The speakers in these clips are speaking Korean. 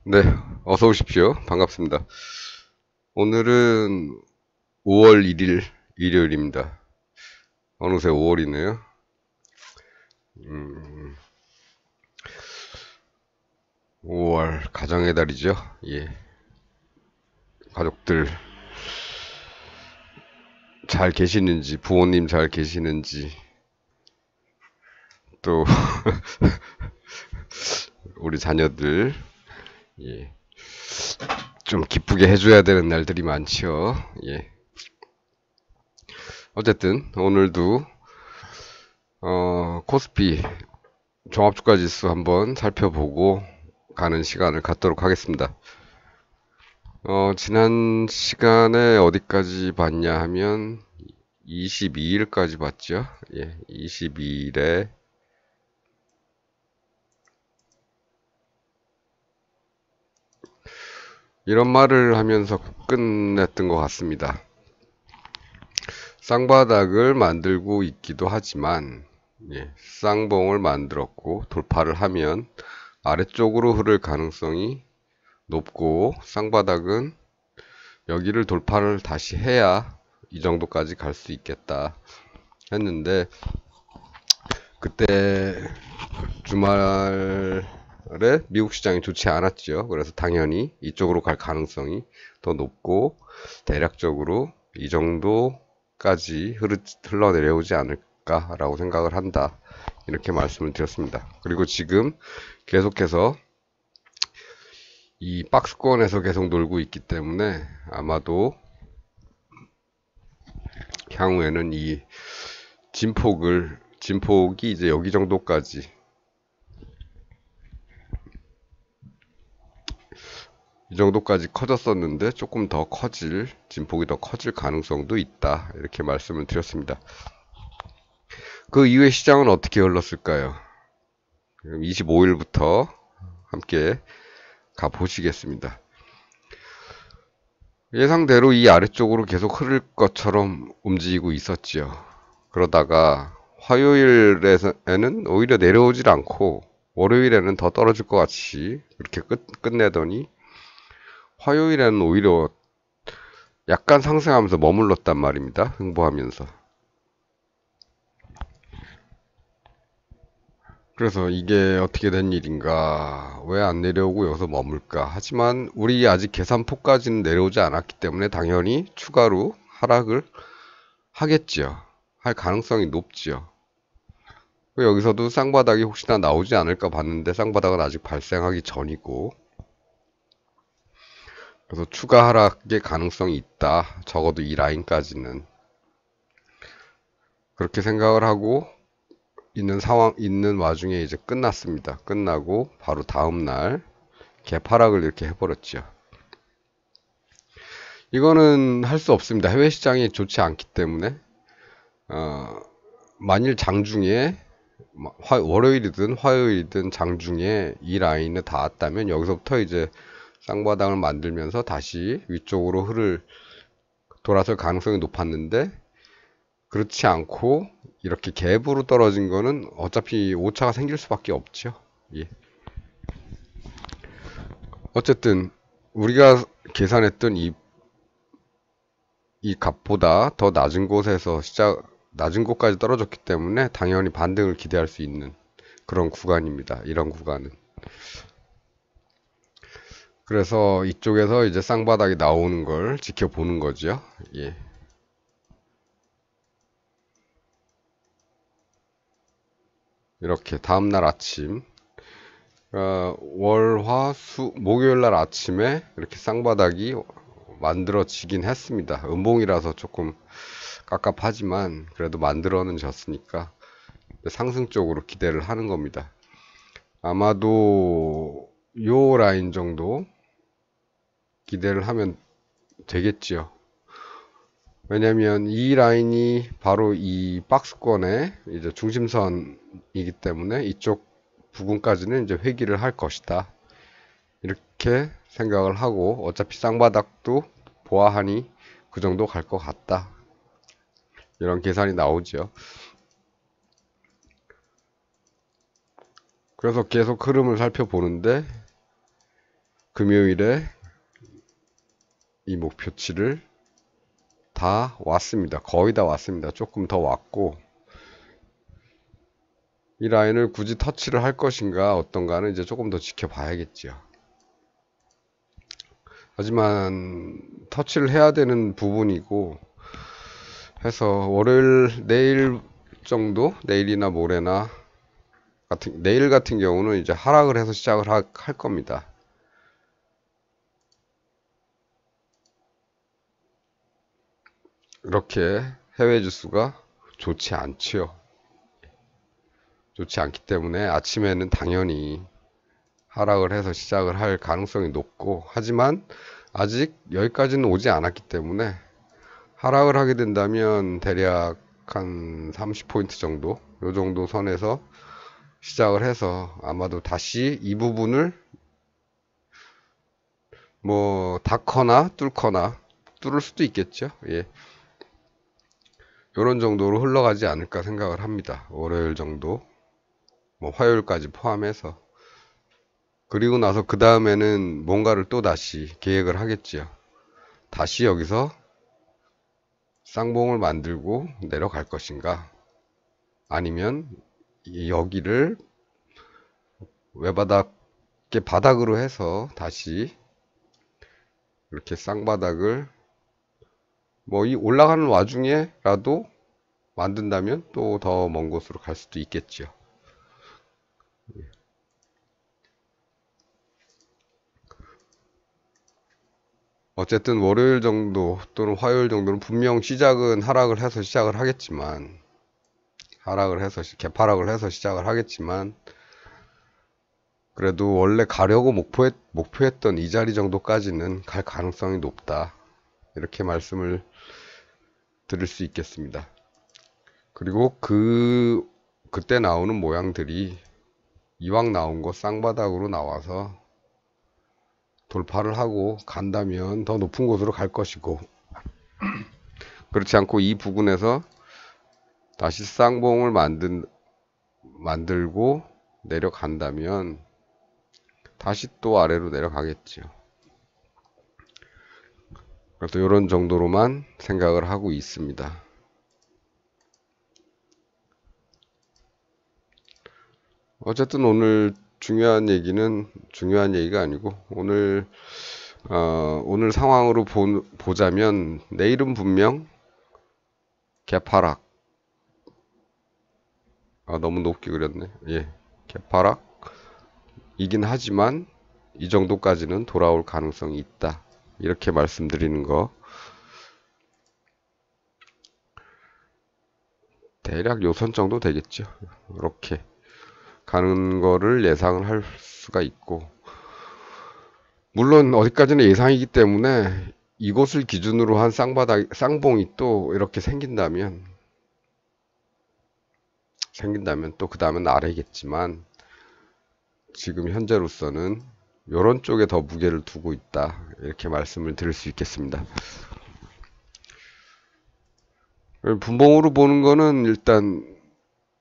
네, 어서 오십시오. 반갑습니다. 오늘은 5월 1일 일요일입니다. 어느새 5월이네요. 5월 가정의 달이죠. 예, 가족들 잘 계시는지, 부모님 잘 계시는지, 또 우리 자녀들 예, 좀 기쁘게 해줘야 되는 날들이 많죠. 예, 어쨌든 오늘도 코스피 종합주가지수 한번 살펴보고 가는 시간을 갖도록 하겠습니다. 지난 시간에 어디까지 봤냐 하면 22일까지 봤죠. 예, 22일에 이런 말을 하면서 끝냈던 것 같습니다. 쌍바닥을 만들고 있기도 하지만 예, 쌍봉을 만들었고 돌파를 하면 아래쪽으로 흐를 가능성이 높고 쌍바닥은 여기를 돌파를 다시 해야 이 정도까지 갈 수 있겠다 했는데 그때 주말에 미국 시장이 좋지 않았죠. 그래서 당연히 이쪽으로 갈 가능성이 더 높고 대략적으로 이 정도까지 흘러내려오지 않을까라고 생각을 한다. 이렇게 말씀을 드렸습니다. 그리고 지금 계속해서 이 박스권에서 계속 놀고 있기 때문에 아마도 향후에는 이 진폭이 이제 여기 정도까지 이 정도까지 커졌었는데 조금 더 진폭이 더 커질 가능성도 있다. 이렇게 말씀을 드렸습니다. 그 이후에 시장은 어떻게 흘렀을까요? 25일부터 함께 가보시겠습니다. 예상대로 이 아래쪽으로 계속 흐를 것처럼 움직이고 있었지요. 그러다가 화요일에는 오히려 내려오질 않고 월요일에는 더 떨어질 것 같이 그렇게 끝내더니 화요일에는 오히려 약간 상승하면서 머물렀단 말입니다. 흥보하면서. 그래서 이게 어떻게 된 일인가, 왜 안 내려오고 여기서 머물까. 하지만 우리 아직 계산폭까지는 내려오지 않았기 때문에 당연히 추가로 하락을 하겠지요. 할 가능성이 높지요. 여기서도 쌍바닥이 혹시나 나오지 않을까 봤는데 쌍바닥은 아직 발생하기 전이고, 그래서 추가 하락의 가능성이 있다. 적어도 이 라인까지는. 그렇게 생각을 하고 있는 와중에 이제 끝났습니다. 끝나고 바로 다음날 개파락을 이렇게 해버렸죠. 이거는 할 수 없습니다. 해외 시장이 좋지 않기 때문에 만일 장중에 월요일이든 화요일이든 장중에 이 라인에 닿았다면 여기서부터 이제 쌍바닥을 만들면서 다시 위쪽으로 돌아설 가능성이 높았는데 그렇지 않고 이렇게 갭으로 떨어진 거는 어차피 오차가 생길 수밖에 없죠. 예. 어쨌든 우리가 계산했던 이 값보다 더 낮은 곳에서 낮은 곳까지 떨어졌기 때문에 당연히 반등을 기대할 수 있는 그런 구간입니다. 이런 구간은. 그래서 이쪽에서 이제 쌍바닥이 나오는 걸 지켜보는 거죠. 예. 이렇게 다음날 아침 목요일날 아침에 이렇게 쌍바닥이 만들어지긴 했습니다. 음봉이라서 조금 깝깝하지만 그래도 만들어는 졌으니까 상승 쪽으로 기대를 하는 겁니다. 아마도 요 라인 정도 기대를 하면 되겠지요. 왜냐면 이 라인이 바로 이 박스권의 이제 중심선이기 때문에 이쪽 부분까지는 이제 회귀를 할 것이다. 이렇게 생각을 하고 어차피 쌍바닥도 보아하니 그 정도 갈 것 같다. 이런 계산이 나오죠. 그래서 계속 흐름을 살펴보는데 금요일에 이 목표치를 다 왔습니다. 거의 다 왔습니다. 조금 더 왔고, 이 라인을 굳이 터치를 할 것인가 어떤가는 이제 조금 더 지켜봐야겠죠. 하지만 터치를 해야 되는 부분이고 해서 월요일 내일 정도, 내일이나 모레나 내일 같은 경우는 이제 하락을 해서 시작을 할 겁니다. 이렇게 해외 지수가 좋지 않지요. 좋지 않기 때문에 아침에는 당연히 하락을 해서 시작을 할 가능성이 높고, 하지만 아직 여기까지는 오지 않았기 때문에 하락을 하게 된다면 대략 한 30포인트 정도, 요 정도 선에서 시작을 해서 아마도 다시 이 부분을 뭐 닫거나 뚫을 수도 있겠죠. 예. 요런 정도로 흘러가지 않을까 생각을 합니다. 월요일 정도, 뭐 화요일까지 포함해서. 그리고 나서 그 다음에는 뭔가를 또 다시 계획을 하겠지요. 다시 여기서 쌍봉을 만들고 내려갈 것인가, 아니면 여기를 외바닥의 바닥으로 해서 다시 이렇게 쌍바닥을 뭐 이 올라가는 와중에라도 만든다면 또 더 먼 곳으로 갈 수도 있겠죠. 어쨌든 월요일 정도 또는 화요일 정도는 분명 시작은 하락을 해서 시작을 하겠지만, 개파락을 해서 시작을 하겠지만, 그래도 원래 가려고 목표했던 이 자리 정도까지는 갈 가능성이 높다, 이렇게 말씀을 드릴 수 있겠습니다. 그리고 그때 나오는 모양들이 이왕 나온 거 쌍바닥으로 나와서 돌파를 하고 간다면 더 높은 곳으로 갈 것이고, 그렇지 않고 이 부분에서 다시 쌍봉을 만들고 내려간다면 다시 또 아래로 내려가겠죠. 그래서 이런 정도로만 생각을 하고 있습니다. 어쨌든 오늘 중요한 얘기가 아니고, 오늘 상황으로 보자면 내일은 분명 개파락, 너무 높게 그렸네. 예, 개파락이긴 하지만 이 정도까지는 돌아올 가능성이 있다, 이렇게 말씀드리는 거. 대략 요선 정도 되겠죠. 이렇게 가는 거를 예상을 할 수가 있고, 물론 어디까지는 예상이기 때문에 이곳을 기준으로 한 쌍봉이 또 이렇게 생긴다면 또 그 다음은 아래겠지만, 지금 현재로서는 이런 쪽에 더 무게를 두고 있다, 이렇게 말씀을 드릴 수 있겠습니다. 분봉으로 보는 거는 일단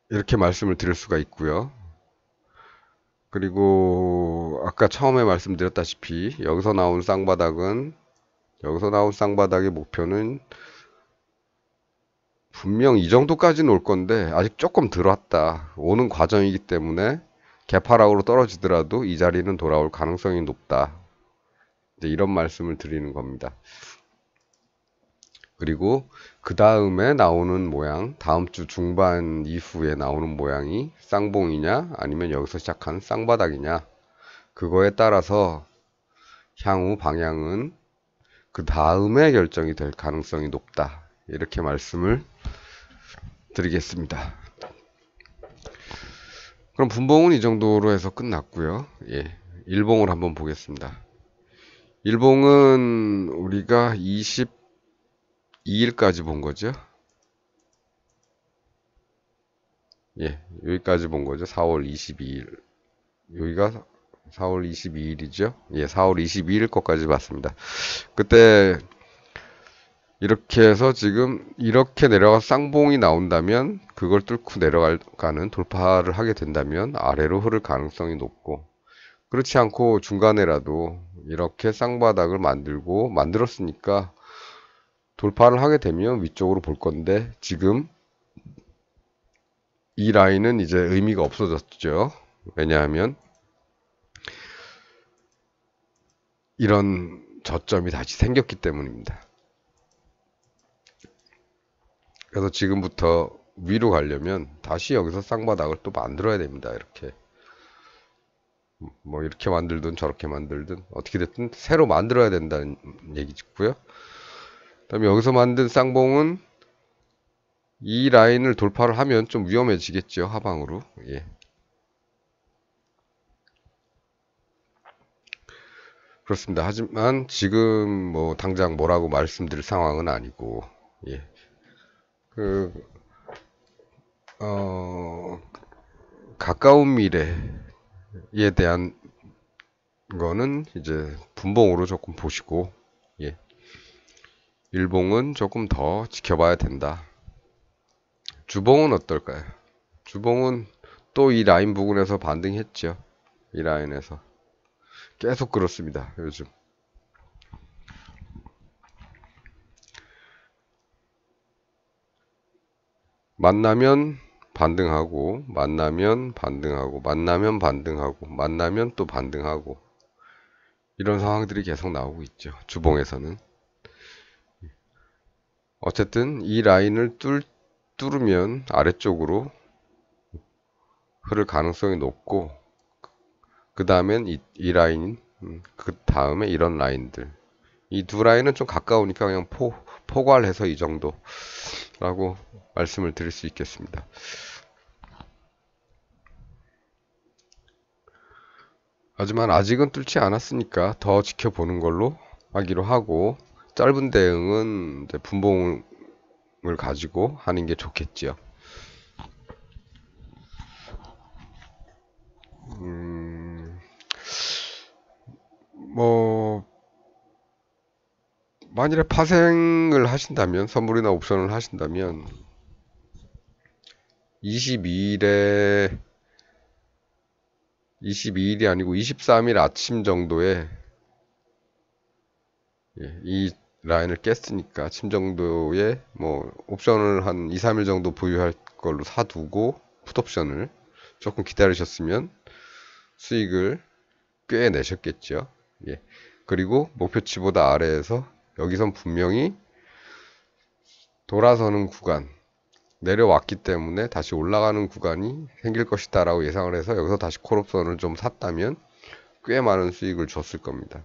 이렇게 말씀을 드릴 수가 있고요. 그리고 아까 처음에 말씀드렸다시피 여기서 나온 쌍바닥의 목표는 분명 이 정도까지는 올 건데 아직 조금 덜 왔다, 오는 과정이기 때문에 개파락으로 떨어지더라도 이 자리는 돌아올 가능성이 높다, 이제 이런 말씀을 드리는 겁니다. 그리고 그 다음에 나오는 모양, 다음 주 중반 이후에 나오는 모양이 쌍봉이냐 아니면 여기서 시작한 쌍바닥이냐, 그거에 따라서 향후 방향은 그 다음에 결정이 될 가능성이 높다, 이렇게 말씀을 드리겠습니다. 그럼 분봉은 이 정도로 해서 끝났고요. 예, 일봉을 한번 보겠습니다. 일봉은 우리가 22일까지 본 거죠. 예, 여기까지 본 거죠. 4월 22일. 여기가 4월 22일이죠. 예, 4월 22일 것까지 봤습니다. 그때 이렇게 해서 지금 이렇게 내려가 쌍봉이 나온다면, 그걸 뚫고 내려가는 돌파를 하게 된다면 아래로 흐를 가능성이 높고, 그렇지 않고 중간에라도 이렇게 쌍바닥을 만들었으니까 돌파를 하게 되면 위쪽으로 볼 건데, 지금 이 라인은 이제 의미가 없어졌죠. 왜냐하면 이런 저점이 다시 생겼기 때문입니다. 그래서 지금부터 위로 가려면 다시 여기서 쌍바닥을 또 만들어야 됩니다. 이렇게 뭐 이렇게 만들든 저렇게 만들든 어떻게 됐든 새로 만들어야 된다는 얘기고요. 그다음에 여기서 만든 쌍봉은 이 라인을 돌파를 하면 좀 위험해지겠죠. 하방으로. 예. 그렇습니다. 하지만 지금 뭐 당장 뭐라고 말씀드릴 상황은 아니고, 예. 그, 가까운 미래에 대한 거는 이제 분봉으로 조금 보시고, 예. 일봉은 조금 더 지켜봐야 된다. 주봉은 어떨까요? 주봉은 또 이 라인 부근에서 반등했죠. 이 라인에서. 계속 그렇습니다. 요즘. 만나면 반등하고, 만나면 반등하고, 만나면 반등하고, 만나면 또 반등하고, 이런 상황들이 계속 나오고 있죠. 주봉에서는. 어쨌든 이 라인을 뚫으면 아래쪽으로 흐를 가능성이 높고, 그 다음엔 이 라인, 그 다음에 이런 라인들. 이 두 라인은 좀 가까우니까 그냥 포괄해서 이 정도라고 말씀을 드릴 수 있겠습니다. 하지만 아직은 뚫지 않았으니까 더 지켜보는 걸로 하기로 하고, 짧은 대응은 이제 분봉을 가지고 하는 게 좋겠지요. 뭐 만일에 파생을 하신다면, 선물이나 옵션을 하신다면 22일이 아니고 23일 아침 정도에, 이 라인을 깼으니까 아침 정도에 뭐 옵션을 한 2, 3일 정도 보유할 걸로 사두고 풋옵션을 조금 기다리셨으면 수익을 꽤 내셨겠죠. 예. 그리고 목표치보다 아래에서 여기선 분명히 돌아서는 구간, 내려왔기 때문에 다시 올라가는 구간이 생길 것이다 라고 예상을 해서 여기서 다시 콜옵션을 좀 샀다면 꽤 많은 수익을 줬을 겁니다.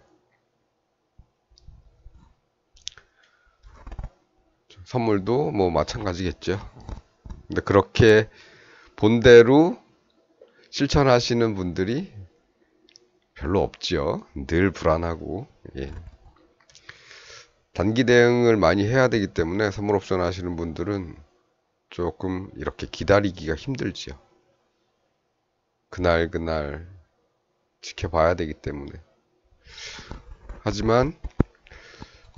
선물도 뭐 마찬가지겠죠. 근데 그렇게 본대로 실천하시는 분들이 별로 없지요. 늘 불안하고. 예. 단기 대응을 많이 해야 되기 때문에 선물 옵션 하시는 분들은 조금 이렇게 기다리기가 힘들지요. 그날 지켜봐야 되기 때문에. 하지만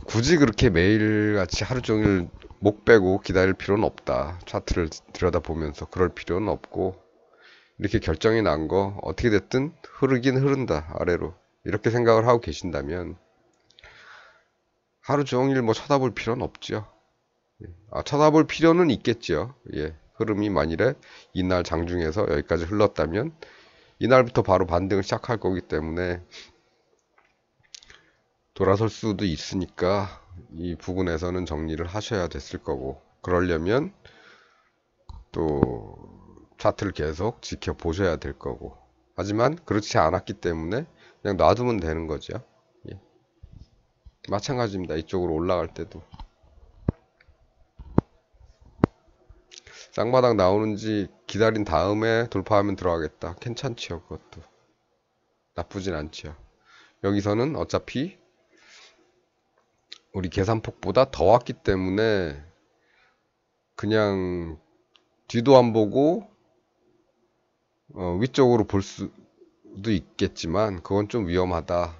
굳이 그렇게 매일같이 하루 종일 목 빼고 기다릴 필요는 없다. 차트를 들여다보면서 그럴 필요는 없고, 이렇게 결정이 난 거 어떻게 됐든 흐르긴 흐른다, 아래로. 이렇게 생각을 하고 계신다면 하루 종일 뭐 쳐다볼 필요는 없죠. 쳐다볼 필요는 있겠죠. 예. 흐름이 만일에 이날 장중에서 여기까지 흘렀다면 이날부터 바로 반등을 시작할 거기 때문에 돌아설 수도 있으니까 이 부분에서는 정리를 하셔야 됐을 거고, 그러려면 또 차트를 계속 지켜보셔야 될 거고, 하지만 그렇지 않았기 때문에 그냥 놔두면 되는 거죠. 예. 마찬가지입니다. 이쪽으로 올라갈 때도 쌍바닥 나오는지 기다린 다음에 돌파하면 들어가겠다. 괜찮지요. 그것도 나쁘진 않지요. 여기서는 어차피 우리 계산폭보다 더 왔기 때문에 그냥 뒤도 안 보고 위쪽으로 볼 수도 있겠지만 그건 좀 위험하다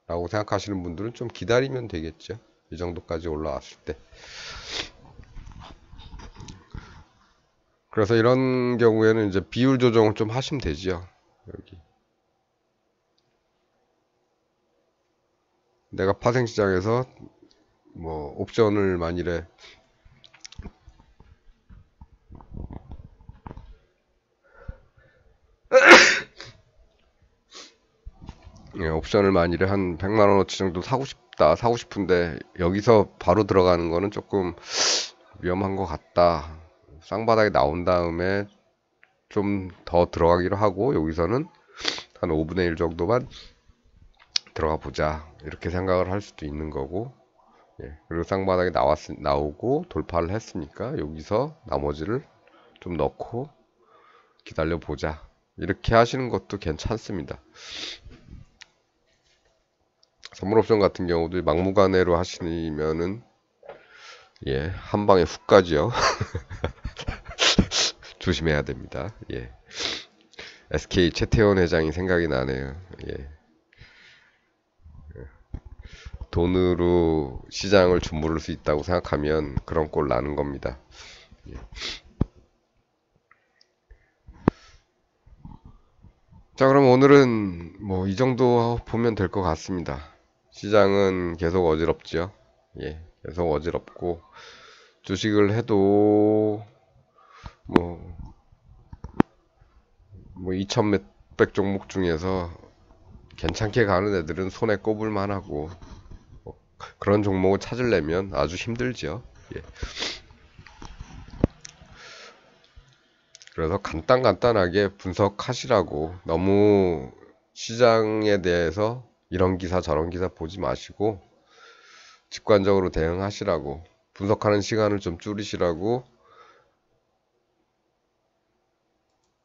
라고 생각하시는 분들은 좀 기다리면 되겠죠. 이 정도까지 올라왔을 때. 그래서 이런 경우에는 이제 비율 조정을 좀 하시면 되지요. 여기 내가 파생시장에서 뭐 옵션을 만일에 옵션을 만일에 한 100만원어치 정도 사고 싶은데 여기서 바로 들어가는 거는 조금 위험한 것 같다. 쌍바닥에 나온 다음에 좀 더 들어가기로 하고 여기서는 한 5분의 1 정도만 들어가 보자 이렇게 생각을 할 수도 있는 거고, 예. 그리고 쌍바닥에 나오고 돌파를 했으니까 여기서 나머지를 좀 넣고 기다려 보자 이렇게 하시는 것도 괜찮습니다. 선물옵션 같은 경우도 막무가내로 하시면은 예, 한 방에 훅 가지요. 조심해야 됩니다. 예. SK 최태원 회장이 생각이 나네요. 예. 돈으로 시장을 주무를 수 있다고 생각하면 그런 꼴 나는 겁니다. 예. 자, 그럼 오늘은 뭐 이 정도 보면 될 것 같습니다. 시장은 계속 어지럽죠. 예, 계속 어지럽고 주식을 해도 뭐 2천 몇백 종목 중에서 괜찮게 가는 애들은 손에 꼽을 만하고 그런 종목을 찾으려면 아주 힘들죠. 예. 그래서 간단하게 분석하시라고, 너무 시장에 대해서 이런 기사 저런 기사 보지 마시고 직관적으로 대응하시라고, 분석하는 시간을 좀 줄이시라고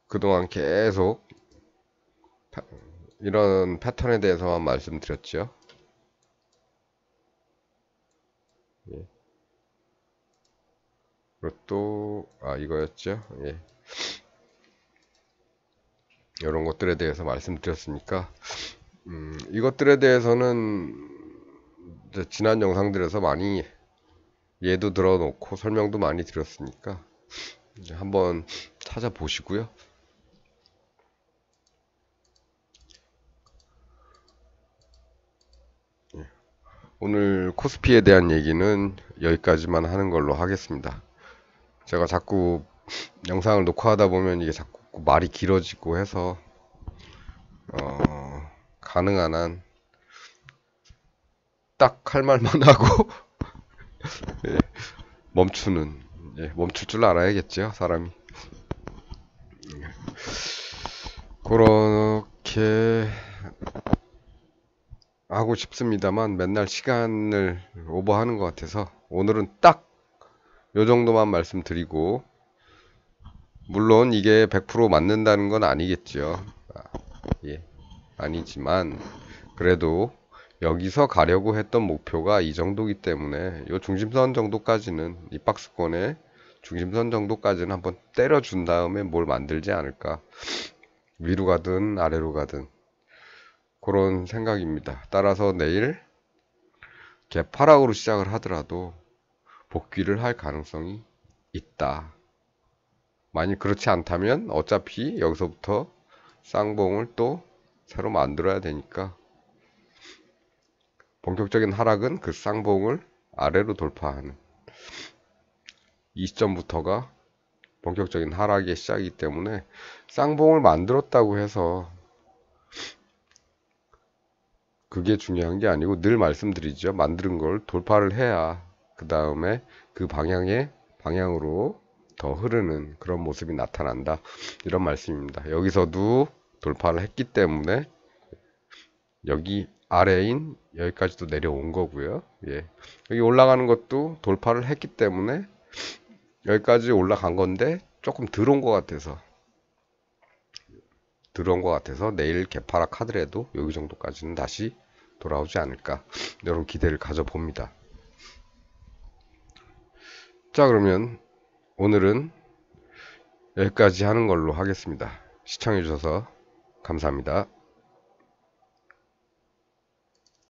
그동안 계속 이런 패턴에 대해서만 말씀드렸죠. 예. 그리고 또 이거였죠. 예. 이런 것들에 대해서 말씀드렸으니까 이것들에 대해서는 이제 지난 영상들에서 많이 예도 들어놓고 설명도 많이 드렸으니까 이제 한번 찾아보시고요. 예. 오늘 코스피에 대한 얘기는 여기까지만 하는 걸로 하겠습니다. 제가 자꾸 영상을 녹화하다 보면 이게 자꾸 말이 길어지고 해서 가능한 한 딱 할 말만 하고 예, 멈출 줄 알아야겠죠, 사람이. 그렇게 하고 싶습니다만 맨날 시간을 오버하는 것 같아서 오늘은 딱 요 정도만 말씀드리고, 물론 이게 100% 맞는다는 건 아니겠죠. 예, 아니지만 그래도 여기서 가려고 했던 목표가 이 정도이기 때문에 요 중심선 정도까지는, 이 박스권의 중심선 정도까지는 한번 때려준 다음에 뭘 만들지 않을까, 위로 가든 아래로 가든 그런 생각입니다. 따라서 내일 개파락으로 시작을 하더라도 복귀를 할 가능성이 있다. 만약 그렇지 않다면 어차피 여기서부터 쌍봉을 또 새로 만들어야 되니까 본격적인 하락은 그 쌍봉을 아래로 돌파하는 이 시점부터가 본격적인 하락의 시작이기 때문에, 쌍봉을 만들었다고 해서 그게 중요한 게 아니고, 늘 말씀드리죠. 만드는 걸 돌파를 해야 그 다음에 그 방향으로 더 흐르는 그런 모습이 나타난다, 이런 말씀입니다. 여기서도 돌파를 했기 때문에 여기 아래인 여기까지도 내려온 거고요. 예. 여기 올라가는 것도 돌파를 했기 때문에 여기까지 올라간 건데 조금 들어온 것 같아서 내일 개파락 하더라도 여기 정도까지는 다시 돌아오지 않을까, 이런 기대를 가져봅니다. 자, 그러면 오늘은 여기까지 하는 걸로 하겠습니다. 시청해주셔서 감사합니다.